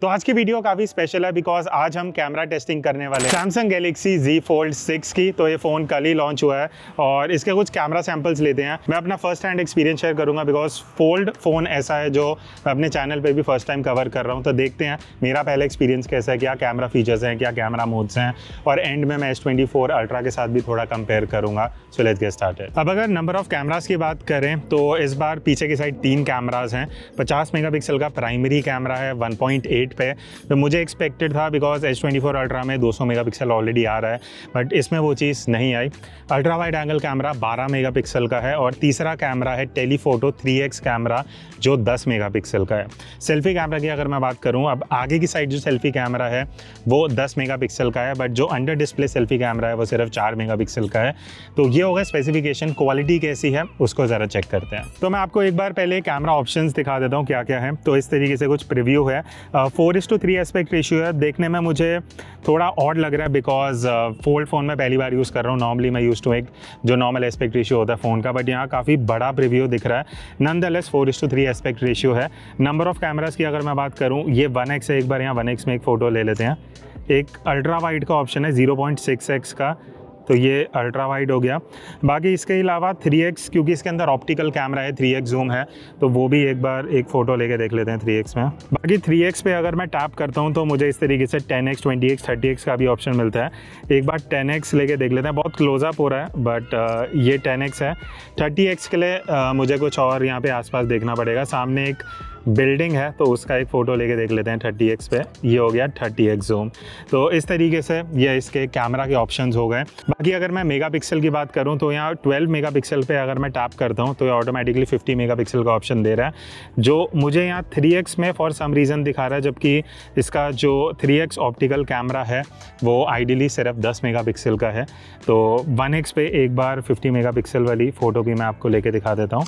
तो आज की वीडियो काफ़ी स्पेशल है बिकॉज आज हम कैमरा टेस्टिंग करने वाले हैं सैमसंग गैलेक्सी Z Fold 6 की। तो ये फ़ोन कल ही लॉन्च हुआ है और इसके कुछ कैमरा सैंपल्स लेते हैं। मैं अपना फर्स्ट हैंड एक्सपीरियंस शेयर करूंगा बिकॉज फोल्ड फ़ोन ऐसा है जो मैं अपने चैनल पे भी फर्स्ट टाइम कवर कर रहा हूँ। तो देखते हैं मेरा पहला एक्सपीरियंस कैसा है, क्या कैमरा फीचर्स हैं, क्या कैमरा मोड्स हैं, और एंड में मैं S24 अल्ट्रा के साथ भी थोड़ा कंपेयर करूँगा। So let's get started. अब अगर नंबर ऑफ कैमरास की बात करें तो इस बार पीछे की साइड 3 कैमराज हैं। 50 मेगापिक्सल का प्राइमरी कैमरा है 1.8 पे। तो मुझे एक्सपेक्टेड था बिकॉज S24 अल्ट्रा में 200 मेगापिक्सल ऑलरेडी आ रहा है, बट इसमें वो चीज़ नहीं आई। Ultra wide angle camera 12 megapixel का है और तीसरा कैमरा है टेलीफोटो 3x कैमरा जो 10 मेगापिक्सल का है। सेल्फी कैमरा की अगर मैं बात करूं, अब आगे की साइड जो सेल्फी कैमरा है वो 10 मेगापिक्सल का है, बट जो अंडर डिस्प्ले सेल्फी कैमरा है वो सिर्फ 4 मेगापिक्सल का है। तो ये होगा स्पेसिफिकेशन। क्वालिटी कैसी है उसको ज़रा चेक करते हैं। तो मैं आपको एक बार पहले कैमरा ऑप्शंस दिखा देता हूँ क्या क्या है। तो इस तरीके से कुछ प्रीव्यू है। 4:3 एस्पेक्ट रेशियो है। देखने में मुझे थोड़ा ऑड लग रहा है बिकॉज फोल्ड फ़ोन में पहली बार यूज़ कर रहा हूँ। नॉर्मली मैं यूज़ टू एक जो नॉर्मल एस्पेक्ट रेशियो होता है फ़ोन का, बट यहाँ काफ़ी बड़ा प्रीव्यू दिख रहा है। नॉनदलेस 4:3 एस्पेक्ट रेशियो है। नंबर ऑफ कैमरास की अगर मैं बात करूँ, ये 1x है। एक बार यहाँ 1x में एक फ़ोटो ले लेते हैं। एक अल्ट्रा वाइड का ऑप्शन है 0.6x का, तो ये अल्ट्रा वाइड हो गया। बाकी इसके अलावा 3x, क्योंकि इसके अंदर ऑप्टिकल कैमरा है, 3x जूम है, तो वो भी एक बार एक फ़ोटो लेके देख लेते हैं 3x में। बाकी 3x पे अगर मैं टैप करता हूँ तो मुझे इस तरीके से 10x, 20x, 30x का भी ऑप्शन मिलता है। एक बार 10x लेके देख लेते हैं। बहुत क्लोजअप हो रहा है बट ये 10x है। 30x के लिए मुझे कुछ और यहाँ पे आसपास देखना पड़ेगा। सामने एक बिल्डिंग है तो उसका एक फ़ोटो लेके देख लेते हैं 30x पे। ये हो गया 30x जूम। तो इस तरीके से ये इसके कैमरा के ऑप्शंस हो गए। बाकी अगर मैं मेगापिक्सल की बात करूं तो यहाँ 12 मेगापिक्सल पे अगर मैं टैप करता हूं तो ये ऑटोमेटिकली 50 मेगापिक्सल का ऑप्शन दे रहा है, जो मुझे यहाँ 3x में फॉर सम रीज़न दिखा रहा है, जबकि इसका जो 3x ऑप्टिकल कैमरा है वो आइडियली सिर्फ 10 मेगापिक्सल का है। तो 1x पे एक बार 50 मेगापिक्सल वाली फ़ोटो भी मैं आपको लेके दिखा देता हूँ।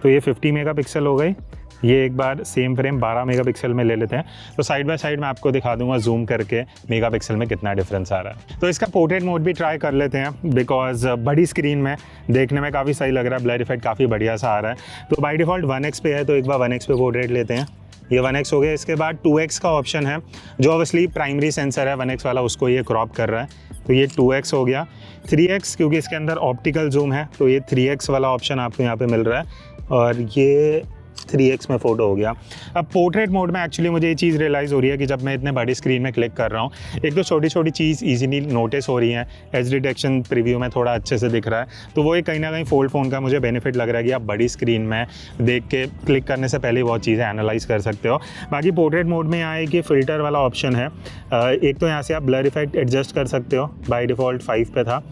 तो ये 50 मेगापिक्सल हो गई। ये एक बार सेम फ्रेम 12 मेगापिक्सल में ले लेते हैं। तो साइड बाय साइड मैं आपको दिखा दूंगा जूम करके मेगापिक्सल में कितना डिफरेंस आ रहा है। तो इसका पोर्ट्रेट मोड भी ट्राई कर लेते हैं बिकॉज बड़ी स्क्रीन में देखने में काफ़ी सही लग रहा है। ब्लर इफेक्ट काफ़ी बढ़िया सा आ रहा है। तो बाय डिफ़ॉल्ट 1x पे है, तो एक बार 1x पे पोर्ट्रेट लेते हैं। ये 1x हो गया। इसके बाद 2x का ऑप्शन है जो ऑब्वियसली प्राइमरी सेंसर है 1x वाला, उसको ये क्रॉप कर रहा है। तो ये 2x हो गया। 3x क्योंकि इसके अंदर ऑप्टिकल जूम है तो ये 3x वाला ऑप्शन आपको यहाँ पे मिल रहा है और ये 3x में फ़ोटो हो गया। अब पोर्ट्रेट मोड में एक्चुअली मुझे ये चीज़ रियलाइज़ हो रही है कि जब मैं इतने बड़ी स्क्रीन में क्लिक कर रहा हूँ, एक तो छोटी छोटी चीज़ इजीली नोटिस हो रही हैं। एज डिटेक्शन प्रीव्यू में थोड़ा अच्छे से दिख रहा है, तो वो एक कहीं ना कहीं फोल्ड फ़ोन का मुझे बेनिफिट लग रहा है कि आप बड़ी स्क्रीन में देख के क्लिक करने से पहले बहुत चीज़ें एनालाइज कर सकते हो। बाकी पोर्ट्रेट मोड में यहाँ एक फ़िल्टर वाला ऑप्शन है। एक तो यहाँ से आप ब्लर इफेक्ट एडजस्ट कर सकते हो, बाई डिफ़ॉल्ट 5 पे था।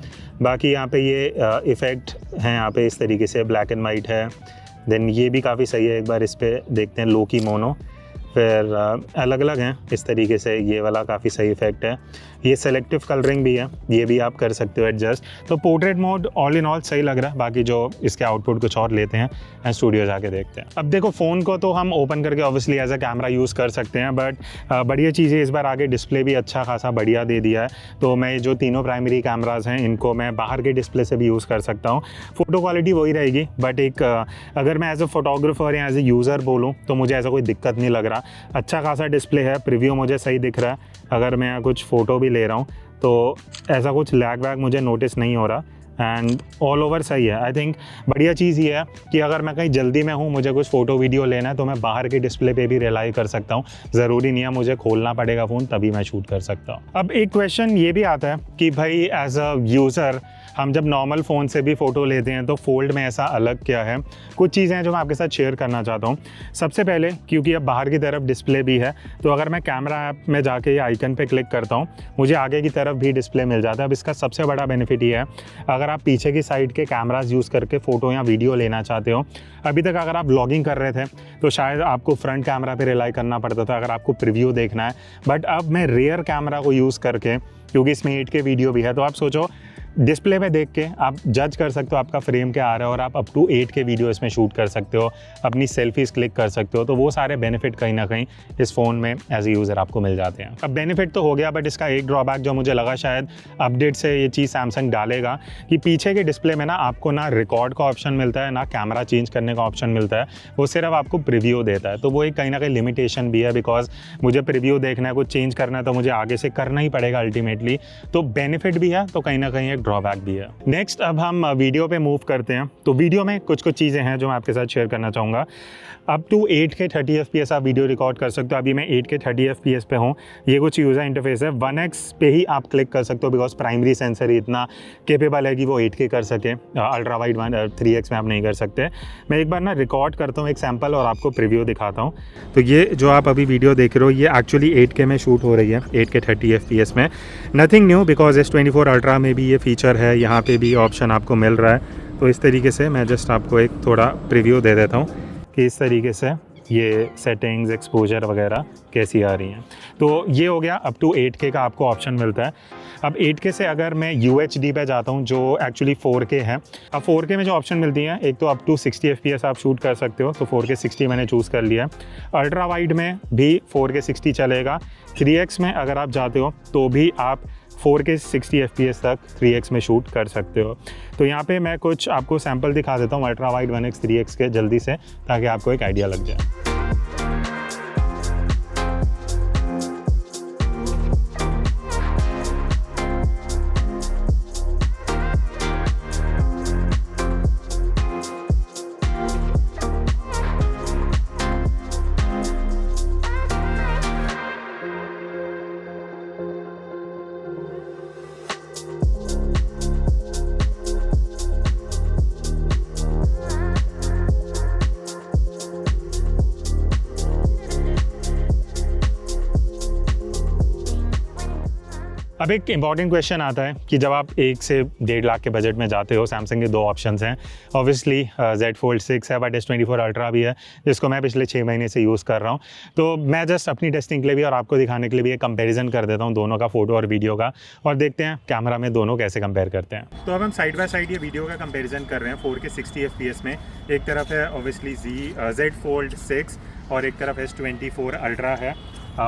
बाकी यहाँ पे ये इफ़ेक्ट हैं, यहाँ पे इस तरीके से ब्लैक एंड वाइट है। देन ये भी काफ़ी सही है। एक बार इस पर देखते हैं लो की मोनो, फिर अलग अलग हैं इस तरीके से। ये वाला काफ़ी सही इफेक्ट है। ये सेलेक्टिव कलरिंग भी है, ये भी आप कर सकते हो एडजस्ट। तो portrait mode all in all सही लग रहा है। बाकी जो इसके आउटपुट कुछ और लेते हैं एंड स्टूडियो जाके देखते हैं। अब देखो, फ़ोन को तो हम ओपन करके obviously as a camera use कर सकते हैं, बट बढ़िया चीज़ें इस बार आगे डिस्प्ले भी अच्छा खासा बढ़िया दे दिया है। तो मैं जो तीनों प्राइमरी कैमराज हैं इनको मैं बाहर के डिस्प्ले से भी यूज़ कर सकता हूँ। फ़ोटो क्वालिटी वही रहेगी, बट एक अगर मैं एज अ फोटोग्राफर या एज ए यूज़र बोलूँ तो मुझे ऐसा कोई दिक्कत नहीं लग रहा। अच्छा खासा डिस्प्ले है, प्रीव्यू मुझे सही दिख रहा है। अगर मैं कुछ फ़ोटो भी ले रहा हूँ तो ऐसा कुछ लैग वैग मुझे नोटिस नहीं हो रहा एंड ऑल ओवर सही है। आई थिंक बढ़िया चीज़ ये है कि अगर मैं कहीं जल्दी में हूँ, मुझे कुछ फ़ोटो वीडियो लेना है, तो मैं बाहर के डिस्प्ले पे भी रिलाई कर सकता हूँ। ज़रूरी नहीं है मुझे खोलना पड़ेगा फ़ोन तभी मैं शूट कर सकता हूँ। अब एक क्वेश्चन ये भी आता है कि भाई एज अ यूज़र हम जब नॉर्मल फ़ोन से भी फ़ोटो लेते हैं तो फोल्ड में ऐसा अलग क्या है। कुछ चीज़ें हैं जो मैं आपके साथ शेयर करना चाहता हूँ। सबसे पहले, क्योंकि अब बाहर की तरफ डिस्प्ले भी है, तो अगर मैं कैमरा ऐप में जाके ये आइकन पे क्लिक करता हूँ, मुझे आगे की तरफ भी डिस्प्ले मिल जाता है। अब इसका सबसे बड़ा बेनिफिट ये है, अगर आप पीछे की साइड के कैमराज यूज़ करके फ़ोटो या वीडियो लेना चाहते हो, अभी तक अगर आप ब्लॉगिंग कर रहे थे तो शायद आपको फ्रंट कैमरा पे रिलाई करना पड़ता था अगर आपको प्रीव्यू देखना है, बट अब मैं रेयर कैमरा को यूज़ करके, क्योंकि इसमें 8K वीडियो भी है, तो आप सोचो डिस्प्ले में देख के आप जज कर सकते हो आपका फ्रेम क्या आ रहा है और आप अप टू 8K वीडियो इसमें शूट कर सकते हो, अपनी सेल्फीज क्लिक कर सकते हो। तो वो सारे बेनिफिट कहीं ना कहीं इस फ़ोन में एज ए यूज़र आपको मिल जाते हैं। अब बेनिफिट तो हो गया, बट इसका एक ड्रॉबैक जो मुझे लगा शायद अपडेट से ये चीज़ सैमसंग डालेगा कि पीछे के डिस्प्ले में ना आपको ना रिकॉर्ड का ऑप्शन मिलता है, ना कैमरा चेंज करने का ऑप्शन मिलता है, वो सिर्फ आपको प्रीव्यू देता है। तो वो एक कहीं ना कहीं लिमिटेशन भी है, बिकॉज मुझे प्रीव्यू देखना है, कुछ चेंज करना है तो मुझे आगे से करना ही पड़ेगा अल्टीमेटली। तो बेनिफिट भी है तो कहीं ना कहीं एक ड्रॉबैक भी है। नेक्स्ट अब हम वीडियो पे मूव करते हैं। तो वीडियो में कुछ चीज़ें हैं जो मैं आपके साथ शेयर करना चाहूँगा। अप टू 8K 30 FPS आप वीडियो रिकॉर्ड कर सकते हो। अभी मैं 8K 30 FPS पे हूँ। ये कुछ यूज़र इंटरफेस है, 1x पे ही आप क्लिक कर सकते हो, बिकॉज प्राइमरी सेंसर ही इतना केपेबल है कि वो 8K कर सके। अल्ट्रा वाइड 3x में आप नहीं कर सकते। मैं एक बार ना रिकॉर्ड करता हूँ एक सैम्पल और आपको प्रीव्यू दिखाता हूँ। तो ये जो आप अभी वीडियो देख रहे हो ये एक्चुअली 8K में शूट हो रही है, 8K 30 FPS में। Nothing new, because S24 ultra में भी ये फीचर है, यहाँ पे भी ऑप्शन आपको मिल रहा है। तो इस तरीके से मैं जस्ट आपको एक थोड़ा प्रीव्यू दे देता हूँ कि इस तरीके से ये सेटिंग्स, एक्सपोजर वगैरह कैसी आ रही हैं। तो ये हो गया, अप टू 8K का आपको ऑप्शन मिलता है। अब 8K से अगर मैं UHD पे जाता हूँ जो एक्चुअली 4K है, अब 4K में जो ऑप्शन मिलती हैं, एक तो अप टू 60 FPS आप शूट कर सकते हो, तो 4K 60 मैंने चूज़ कर लिया। अल्ट्रा वाइड में भी 4K 60 चलेगा। 3x में अगर आप जाते हो तो भी आप 4K 60 FPS तक 3x में शूट कर सकते हो। तो यहाँ पे मैं कुछ आपको सैम्पल दिखा देता हूँ अल्ट्रा वाइड 1x 3x के जल्दी से, ताकि आपको एक आइडिया लग जाए। अब एक इम्पॉर्टेंट क्वेश्चन आता है कि जब आप 1 से 1.5 लाख के बजट में जाते हो, सैमसंग के 2 ऑप्शंस हैं। ऑब्वियसली Z Fold 6 है, बट S24 अल्ट्रा भी है, जिसको मैं पिछले 6 महीने से यूज़ कर रहा हूँ। तो मैं जस्ट अपनी टेस्टिंग के लिए भी और आपको दिखाने के लिए भी एक कंपैरिजन कर देता हूँ दोनों का, फोटो और वीडियो का, और देखते हैं कैमरा में दोनों कैसे कंपेयर करते हैं। तो अब हम साइड बाय साइड ये वीडियो का कंपेरिजन कर रहे हैं 4K 60 FPS में। एक तरफ है ऑब्वियसली Z Fold 6 और एक तरफ S24 अल्ट्रा है।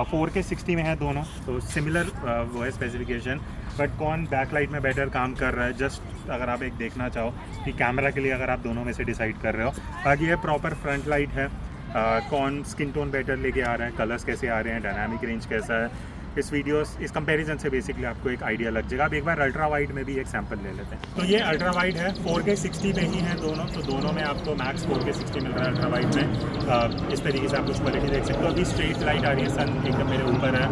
4K 60 में है दोनों, तो सिमिलर वो है स्पेसिफिकेशन, बट कौन बैकलाइट में बेटर काम कर रहा है, जस्ट अगर आप एक देखना चाहो कि कैमरा के लिए अगर आप दोनों में से डिसाइड कर रहे हो। बाकी ये प्रॉपर फ्रंट लाइट है, कौन स्किन टोन बेटर लेके आ रहा है, कलर्स कैसे आ रहे हैं, डायनामिक रेंज कैसा है। इस कंपैरिजन से बेसिकली आपको एक आइडिया लग जाएगा। अब एक बार अल्ट्रा वाइड में भी एक सैंपल ले लेते हैं। तो ये अल्ट्रा वाइड है, 4K 60 पे ही है दोनों, तो दोनों में आपको मैक्स 4K 60 मिल रहा है अल्ट्रा वाइड में। इस तरीके से आप कुछ क्वालिटी देख सकते हो। अभी स्ट्रेट लाइट आ रही है, सन एकदम मेरे ऊपर है,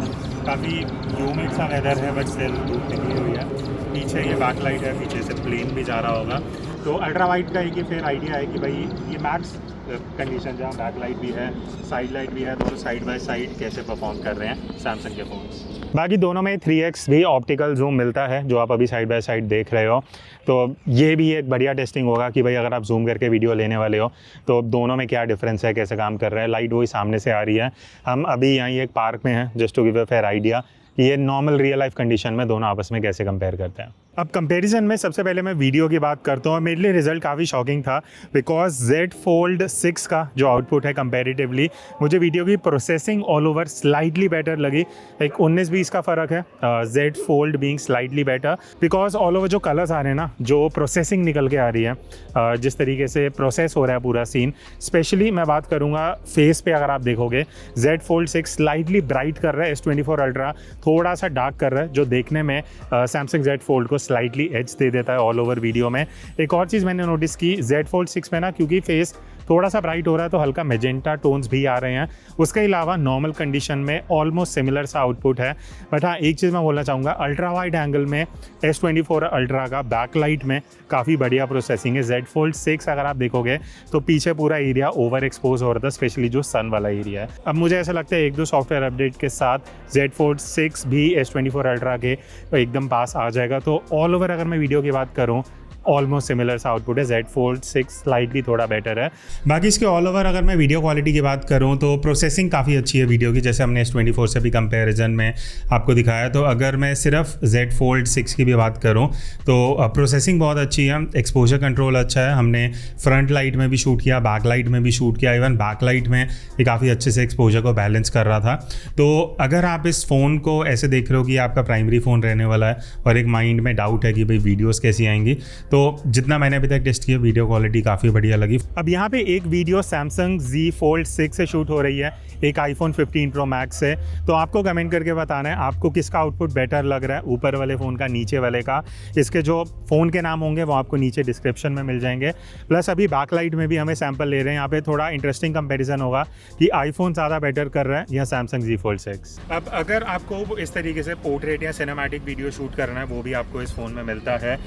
काफ़ी ह्यूमिड सा वेदर है, बट स्टिल धूप निकली हुई है। पीछे ये बैक लाइट है, पीछे से प्लेन भी जा रहा होगा। तो अल्ट्रा वाइड का एक ही फिर आइडिया है कि भाई ये मैक्स कंडीशन जहाँ बैक लाइट भी है, साइड लाइट भी है, दोनों साइड बाय साइड कैसे परफॉर्म कर रहे हैं सैमसंग के फ़ोन्स। बाकी दोनों में 3x भी ऑप्टिकल जूम मिलता है, जो आप अभी साइड बाय साइड देख रहे हो। तो ये भी एक बढ़िया टेस्टिंग होगा कि भाई अगर आप जूम करके वीडियो लेने वाले हो तो दोनों में क्या डिफरेंस है, कैसे काम कर रहा है। लाइट वही सामने से आ रही है। हम अभी यहीं एक पार्क में हैं, just to give a fair idea ये नॉर्मल रियल लाइफ कंडीशन में दोनों आपस में कैसे कंपेयर करते हैं। अब कंपैरिजन में सबसे पहले मैं वीडियो की बात करता हूँ और मेरे लिए रिजल्ट काफ़ी शॉकिंग था, बिकॉज Z Fold 6 का जो आउटपुट है कंपैरेटिवली मुझे वीडियो की processing all over slightly better लगी। एक 19-20 का फ़र्क है, Z Fold being slightly better, because all over जो कलर्स आ रहे हैं ना, जो प्रोसेसिंग निकल के आ रही है, जिस तरीके से प्रोसेस हो रहा है पूरा सीन। स्पेशली मैं बात करूँगा फेस पे, अगर आप देखोगे Z Fold 6 स्लाइटली ब्राइट कर रहा है, S24 अल्ट्रा थोड़ा सा डार्क कर रहा है, जो देखने में सैमसंग Z Fold को स्लाइटली एज दे देता है ऑल ओवर वीडियो में। एक और चीज़ मैंने नोटिस की Z Fold 6 में ना, क्योंकि फेस थोड़ा सा ब्राइट हो रहा है तो हल्का मेजेंटा टोन्स भी आ रहे हैं। उसके अलावा नॉर्मल कंडीशन में ऑलमोस्ट सिमिलर सा आउटपुट है। बट हाँ, एक चीज़ मैं बोलना चाहूँगा, अल्ट्रा वाइड एंगल में S24 अल्ट्रा का बैकलाइट में काफ़ी बढ़िया प्रोसेसिंग है। Z Fold 6 अगर आप देखोगे तो पीछे पूरा एरिया ओवर एक्सपोज हो रहा था, स्पेशली जो सन वाला एरिया है। अब मुझे ऐसा लगता है 1-2 सॉफ्टवेयर अपडेट के साथ Z Fold 6 भी S24 अल्ट्रा के एकदम पास आ जाएगा। तो ऑल ओवर अगर मैं वीडियो की बात करूँ, ऑलमोस्ट सिमिलर सा आउटपुट है। Z Fold 6 स्लाइटली थोड़ा बेटर है। बाकी इसके ऑल ओवर अगर मैं वीडियो क्वालिटी की बात करूँ तो प्रोसेसिंग काफ़ी अच्छी है वीडियो की, जैसे हमने S24 से भी कंपैरिजन में आपको दिखाया। तो अगर मैं सिर्फ Z Fold 6 की भी बात करूँ तो प्रोसेसिंग बहुत अच्छी है, एक्सपोजर कंट्रोल अच्छा है। हमने फ्रंट लाइट में भी शूट किया, बैक लाइट में भी शूट किया, इवन बैक लाइट में ये काफ़ी अच्छे से एक्सपोजर को बैलेंस कर रहा था। तो अगर आप इस फ़ोन को ऐसे देख रहे हो कि आपका प्राइमरी फ़ोन रहने वाला है और एक माइंड में डाउट है कि भाई वीडियोस कैसी आएंगी, तो जितना मैंने अभी तक टेस्ट किया वीडियो क्वालिटी काफ़ी बढ़िया लगी। अब यहाँ पे एक वीडियो Samsung Z Fold 6 से शूट हो रही है, एक iPhone 15 Pro Max से। तो आपको कमेंट करके बताना है आपको किसका आउटपुट बेटर लग रहा है, ऊपर वाले फ़ोन का, नीचे वाले का। इसके जो फ़ोन के नाम होंगे वो आपको नीचे डिस्क्रिप्शन में मिल जाएंगे। प्लस अभी बैकलाइट में भी हमें सैम्पल ले रहे हैं, यहाँ पे थोड़ा इंटरेस्टिंग कंपैरिजन होगा कि आईफोन ज़्यादा बेटर कर रहा है या Samsung Z Fold 6। अब अगर आपको इस तरीके से पोर्ट्रेट या सिनेमैटिक वीडियो शूट करना है वो भी आपको इस फ़ोन में मिलता है।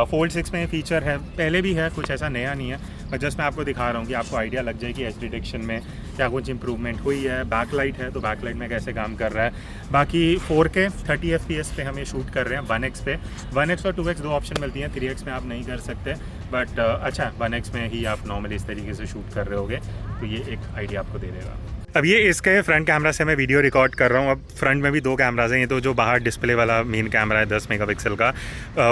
Fold 6 में फीचर है, पहले भी है, कुछ ऐसा नया नहीं है, पर जस्ट मैं आपको दिखा रहा हूँ कि आपको आइडिया लग जाए कि एज डिटेक्शन में क्या कुछ इंप्रूवमेंट हुई है। बैकलाइट है तो बैकलाइट में कैसे काम कर रहा है। बाकी 4K 30 FPS पे हम ये शूट कर रहे हैं 1x पे। 1x और 2x दो ऑप्शन मिलती हैं, 3x में आप नहीं कर सकते, बट अच्छा 1x में ही आप नॉर्मली इस तरीके से शूट कर रहे होगे, तो ये एक आइडिया आपको दे देगा। अब ये इसके फ्रंट कैमरा से मैं वीडियो रिकॉर्ड कर रहा हूँ। अब फ्रंट में भी दो कैमराज हैं, ये तो जो बाहर डिस्प्ले वाला मेन कैमरा है 10 मेगापिक्सल का,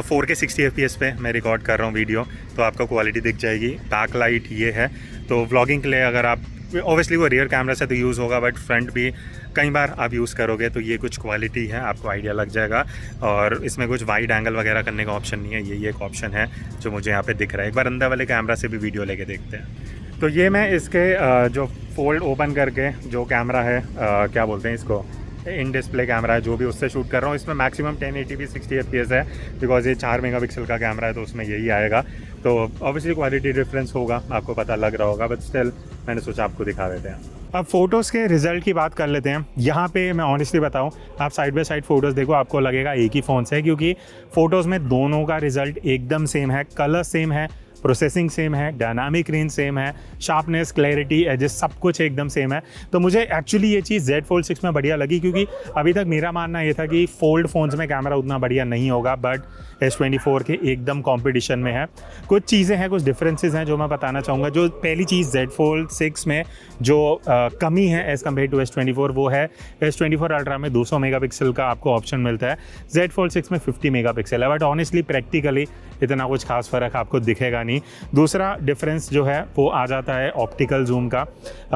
4K 60 FPS पे मैं रिकॉर्ड कर रहा हूँ वीडियो, तो आपको क्वालिटी दिख जाएगी। बैक लाइट ये है, तो व्लॉगिंग के लिए अगर आप ऑब्वियसली वो रियर कैमरा से तो यूज़ होगा, बट फ्रंट भी कई बार आप यूज़ करोगे तो ये कुछ क्वालिटी है, आपको आइडिया लग जाएगा। और इसमें कुछ वाइड एंगल वगैरह करने का ऑप्शन नहीं है, ये एक ऑप्शन है जो मुझे यहाँ पे दिख रहा है। एक बार अंदर वाले कैमरा से भी वीडियो लेके देखते हैं। तो ये मैं इसके जो फोल्ड ओपन करके जो कैमरा है, क्या बोलते हैं इसको, इन डिस्प्ले कैमरा है, जो भी उससे शूट कर रहा हूँ। इसमें मैक्सिमम 1080p 60 FPS है, बिकॉज ये 4 मेगापिक्सल का कैमरा है तो उसमें यही आएगा। तो ऑब्वियसली क्वालिटी डिफरेंस होगा, आपको पता लग रहा होगा, बट स्टिल मैंने सोचा आपको दिखा देते हैं। अब फ़ोटोज़ के रिज़ल्ट की बात कर लेते हैं। यहाँ पे मैं ऑनेस्टली बताऊँ, आप साइड बाय साइड फ़ोटोज़ देखो, आपको लगेगा एक ही फ़ोन से है, क्योंकि फ़ोटोज़ में दोनों का रिज़ल्ट एकदम सेम है, कलर सेम है, प्रोसेसिंग सेम है, डायनामिक रेंज सेम है, शार्पनेस, क्लैरिटी, एजेस सब कुछ एकदम सेम है। तो मुझे एक्चुअली ये चीज़ Z Fold 6 में बढ़िया लगी, क्योंकि अभी तक मेरा मानना ये था कि फोल्ड फ़ोन्स में कैमरा उतना बढ़िया नहीं होगा, बट S24 के एकदम कंपटीशन में है। कुछ चीज़ें हैं, कुछ डिफरेंसेस हैं जो मैं बताना चाहूँगा। जो पहली चीज़ Z Fold 6 में जो कमी है एज़ कम्पेयर टू S24, वो है S24 अल्ट्रा में 200 मेगापिक्सल का आपको ऑप्शन मिलता है, Z Fold 6 में 50 मेगापिक्सल है, बट ऑनेस्टली प्रैक्टिकली इतना कुछ खास फ़र्क आपको दिखेगा नहीं। दूसरा डिफरेंस जो है वो आ जाता है ऑप्टिकल जूम का।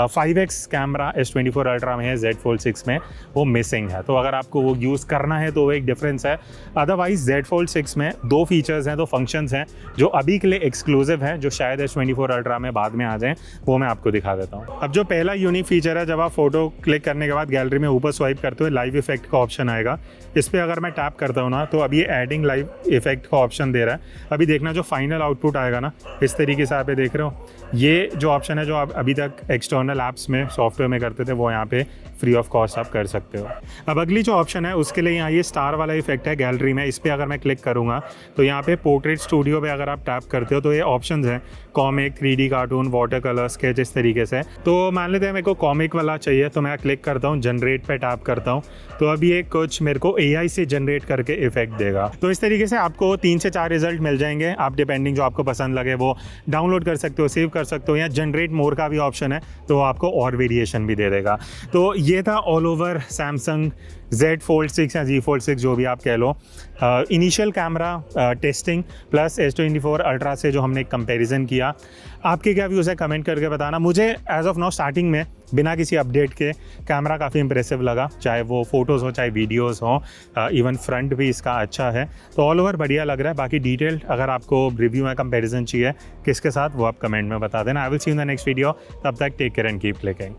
5x कैमरा S24 अल्ट्रा में है, Z Fold 6 में वो मिसिंग है, तो अगर आपको वो यूज़ करना है तो वो एक डिफरेंस है। अदरवाइज Z Fold 6 में दो फीचर्स हैं, दो फंक्शंस हैं जो अभी के लिए एक्सक्लूसिव हैं, जो शायद S24 अल्ट्रा में बाद में आ जाएं, वो मैं आपको दिखा देता हूँ। अब जो पहला यूनिक फीचर है, जब आप फोटो क्लिक करने के बाद गैलरी में ऊपर स्वाइप करते हुए लाइव इफेक्ट का ऑप्शन आएगा। इस पर अगर मैं टैप करता हूँ ना, तो अभी ये एडिंग लाइव इफेक्ट का ऑप्शन दे रहा है। अभी देखना जो फाइनल आउटपुट आएगा ना, इस तरीके से आप ये देख रहे हो, ये जो ऑप्शन है जो आप अभी तक एक्सटर्नल ऐप्स में सॉफ्टवेयर में करते थे, वो यहाँ पे फ्री ऑफ कॉस्ट आप कर सकते हो। अब अगली जो ऑप्शन है उसके लिए यहाँ ये स्टार वाला इफेक्ट है गैलरी में, इस पर अगर मैं क्लिक करूँगा तो यहाँ पे पोर्ट्रेट स्टूडियो पे अगर आप टैप करते हो तो ये ऑप्शंस हैं, comic, 3D cartoon, water colour, sketch, इस तरीके से। तो मान लेते हैं मेरे को कॉमिक वाला चाहिए, तो मैं क्लिक करता हूँ, जनरेट पे टैप करता हूँ, तो अभी ये कुछ मेरे को AI से जनरेट करके इफेक्ट देगा। तो इस तरीके से आपको 3 से 4 रिजल्ट मिल जाएंगे, आप डिपेंडिंग जो आपको पसंद लगे वो डाउनलोड कर सकते हो, सेव कर सकते हो, या जनरेट मोर का भी ऑप्शन है तो आपको और वेरिएशन भी दे देगा। तो ये था all over Samsung Z Fold 6 या Z Fold 6 जो भी आप कह लो। Initial camera testing plus S24 ultra से जो हमने कंपैरिजन किया, आपके क्या व्यूज़ है कमेंट करके बताना। मुझे एज ऑफ नाउ स्टार्टिंग में बिना किसी अपडेट के कैमरा काफ़ी इंप्रेसिव लगा, चाहे वो फ़ोटोज़ हो चाहे वीडियोज़ हो, इवन फ्रंट भी इसका अच्छा है। तो ऑल ओवर बढ़िया लग रहा है। बाकी डिटेल्ड अगर आपको रिव्यू या कंपैरिजन चाहिए किसके साथ, वो आप कमेंट में बता देना। I will see you in the next video. तब तक take care and keep clicking.